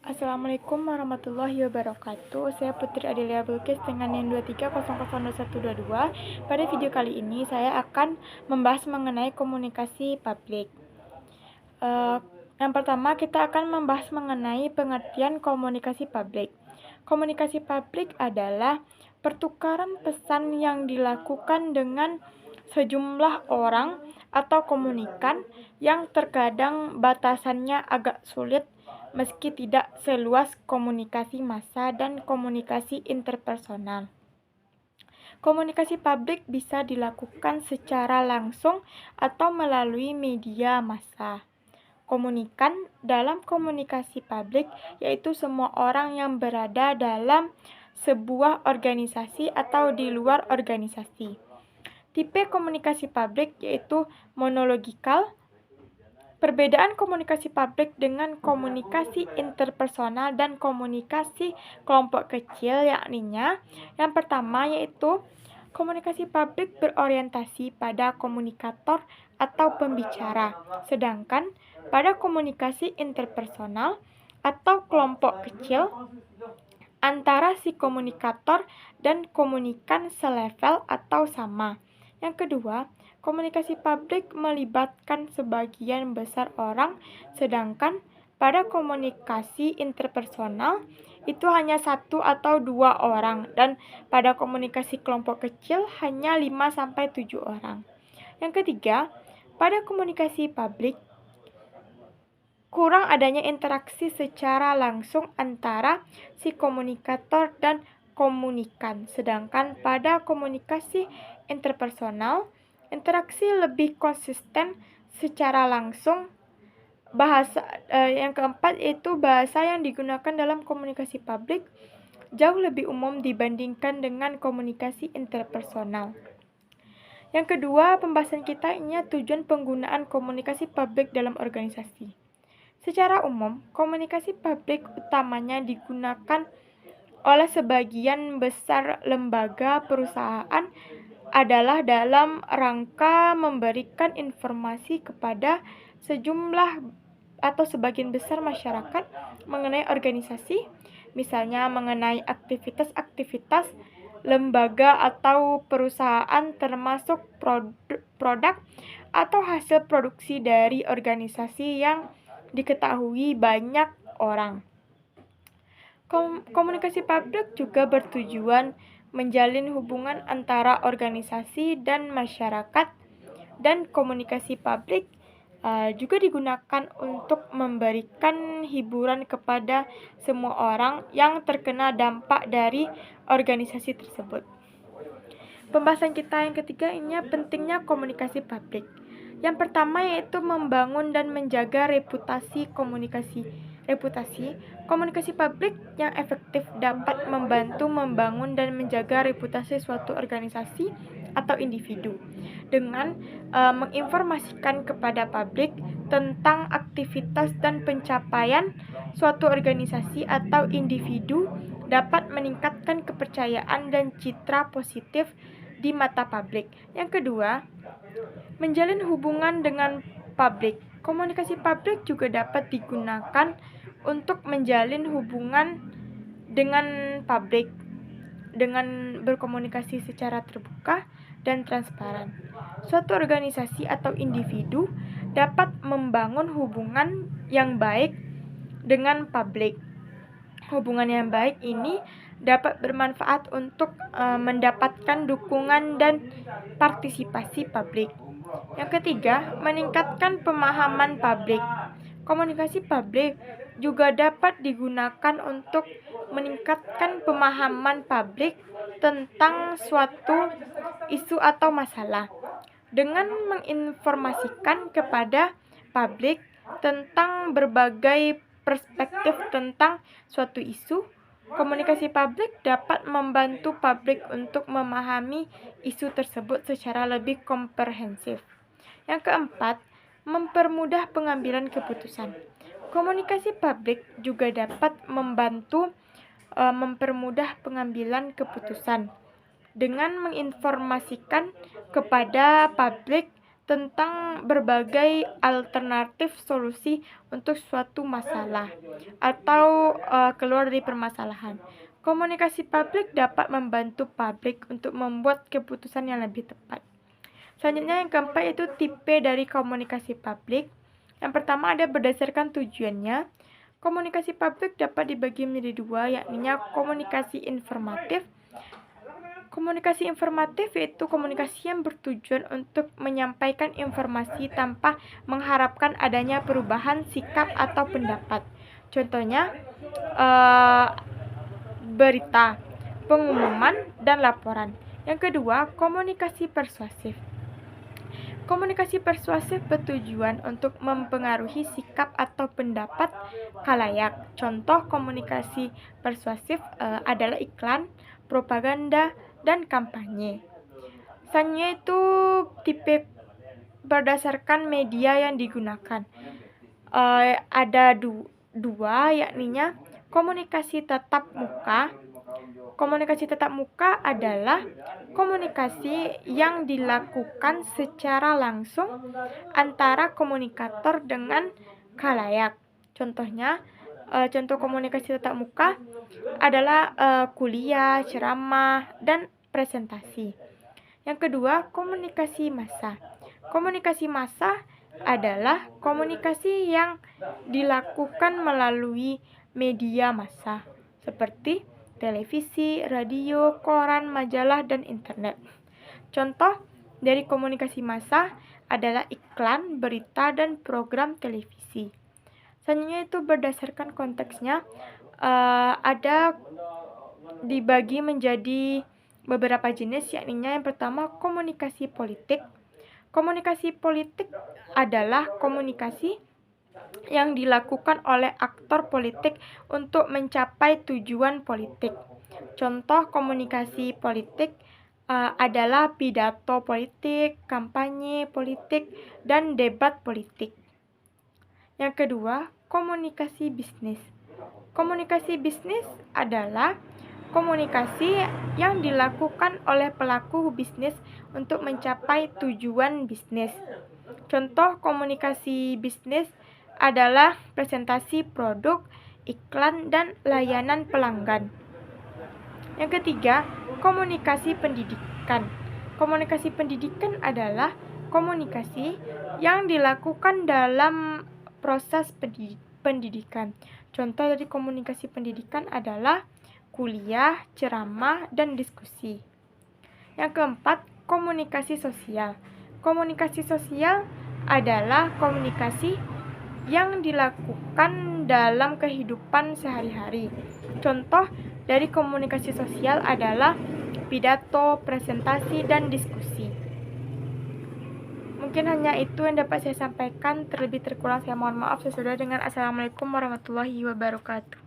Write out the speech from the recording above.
Assalamualaikum warahmatullahi wabarakatuh. Saya Putri Adelia Bilqis dengan NIM 23000122. Pada video kali ini saya akan membahas mengenai komunikasi publik. Yang pertama kita akan membahas mengenai pengertian komunikasi publik. Komunikasi publik adalah pertukaran pesan yang dilakukan dengan sejumlah orang atau komunikan yang terkadang batasannya agak sulit meski tidak seluas komunikasi massa dan komunikasi interpersonal. Komunikasi publik bisa dilakukan secara langsung atau melalui media massa. Komunikan dalam komunikasi publik yaitu semua orang yang berada dalam sebuah organisasi atau di luar organisasi. Tipe komunikasi publik yaitu monologikal. Perbedaan komunikasi publik dengan komunikasi interpersonal dan komunikasi kelompok kecil yakninya yang pertama yaitu komunikasi publik berorientasi pada komunikator atau pembicara, sedangkan pada komunikasi interpersonal atau kelompok kecil antara si komunikator dan komunikan selevel atau sama. Yang kedua, komunikasi publik melibatkan sebagian besar orang, sedangkan pada komunikasi interpersonal itu hanya satu atau dua orang, dan pada komunikasi kelompok kecil hanya 5-7 orang. Yang ketiga, pada komunikasi publik kurang adanya interaksi secara langsung antara si komunikator dan komunikan, sedangkan pada komunikasi interpersonal, interaksi lebih konsisten secara langsung. Yang keempat yaitu bahasa yang digunakan dalam komunikasi publik jauh lebih umum dibandingkan dengan komunikasi interpersonal. Yang kedua, pembahasan kita ini tujuan penggunaan komunikasi publik dalam organisasi. Secara umum, komunikasi publik utamanya digunakan oleh sebagian besar lembaga perusahaan adalah dalam rangka memberikan informasi kepada sejumlah atau sebagian besar masyarakat mengenai organisasi, misalnya mengenai aktivitas-aktivitas lembaga atau perusahaan termasuk produk atau hasil produksi dari organisasi yang diketahui banyak orang. Komunikasi publik juga bertujuan menjalin hubungan antara organisasi dan masyarakat, dan komunikasi publik juga digunakan untuk memberikan hiburan kepada semua orang yang terkena dampak dari organisasi tersebut. Pembahasan kita yang ketiga ini pentingnya komunikasi publik. Yang pertama yaitu membangun dan menjaga reputasi. Komunikasi publik yang efektif dapat membantu membangun dan menjaga reputasi suatu organisasi atau individu dengan menginformasikan kepada publik tentang aktivitas dan pencapaian suatu organisasi atau individu dapat meningkatkan kepercayaan dan citra positif di mata publik. Yang kedua, menjalin hubungan dengan publik. Komunikasi publik juga dapat digunakan untuk menjalin hubungan dengan publik dengan berkomunikasi secara terbuka dan transparan. Suatu organisasi atau individu dapat membangun hubungan yang baik dengan publik. Hubungan yang baik ini dapat bermanfaat untuk mendapatkan dukungan dan partisipasi publik. Yang ketiga, meningkatkan pemahaman publik. Komunikasi publik juga dapat digunakan untuk meningkatkan pemahaman publik tentang suatu isu atau masalah. Dengan menginformasikan kepada publik tentang berbagai perspektif tentang suatu isu, komunikasi publik dapat membantu publik untuk memahami isu tersebut secara lebih komprehensif. Yang keempat, mempermudah pengambilan keputusan. Komunikasi publik juga dapat membantu mempermudah pengambilan keputusan dengan menginformasikan kepada publik tentang berbagai alternatif solusi untuk suatu masalah atau keluar dari permasalahan. Komunikasi publik dapat membantu publik untuk membuat keputusan yang lebih tepat. Selanjutnya yang keempat yaitu tipe dari komunikasi publik. Yang pertama ada berdasarkan tujuannya. Komunikasi publik dapat dibagi menjadi dua, yakni komunikasi informatif. Komunikasi informatif yaitu komunikasi yang bertujuan untuk menyampaikan informasi tanpa mengharapkan adanya perubahan sikap atau pendapat. Contohnya, berita, pengumuman, dan laporan. Yang kedua, komunikasi persuasif. Komunikasi persuasif bertujuan untuk mempengaruhi sikap atau pendapat khalayak. Contoh komunikasi persuasif adalah iklan, propaganda, dan kampanye. Selanjutnya itu tipe berdasarkan media yang digunakan. Ada dua, yakni komunikasi tatap muka. Komunikasi tatap muka adalah komunikasi yang dilakukan secara langsung antara komunikator dengan khalayak. Contohnya, contoh komunikasi tatap muka adalah kuliah, ceramah, dan presentasi. Yang kedua, komunikasi massa. Komunikasi massa adalah komunikasi yang dilakukan melalui media massa seperti televisi, radio, koran, majalah, dan internet. Contoh dari komunikasi massa adalah iklan, berita, dan program televisi. Selanjutnya itu berdasarkan konteksnya, ada dibagi menjadi beberapa jenis, yakni yang pertama komunikasi politik. Komunikasi politik adalah komunikasi yang dilakukan oleh aktor politik untuk mencapai tujuan politik. Contoh komunikasi politik adalah pidato politik, kampanye politik, dan debat politik. Yang kedua, komunikasi bisnis. Komunikasi bisnis adalah komunikasi yang dilakukan oleh pelaku bisnis untuk mencapai tujuan bisnis. Contoh komunikasi bisnis adalah presentasi produk, iklan, dan layanan pelanggan. Yang ketiga, komunikasi pendidikan. Komunikasi pendidikan adalah komunikasi yang dilakukan dalam proses pendidikan. Contoh dari komunikasi pendidikan adalah kuliah, ceramah, dan diskusi. Yang keempat, komunikasi sosial. Komunikasi sosial adalah komunikasi yang dilakukan dalam kehidupan sehari-hari. Contoh dari komunikasi sosial adalah pidato, presentasi, dan diskusi. Mungkin hanya itu yang dapat saya sampaikan. Terlebih terkurang saya mohon maaf. Sesudah dengan Assalamualaikum warahmatullahi wabarakatuh.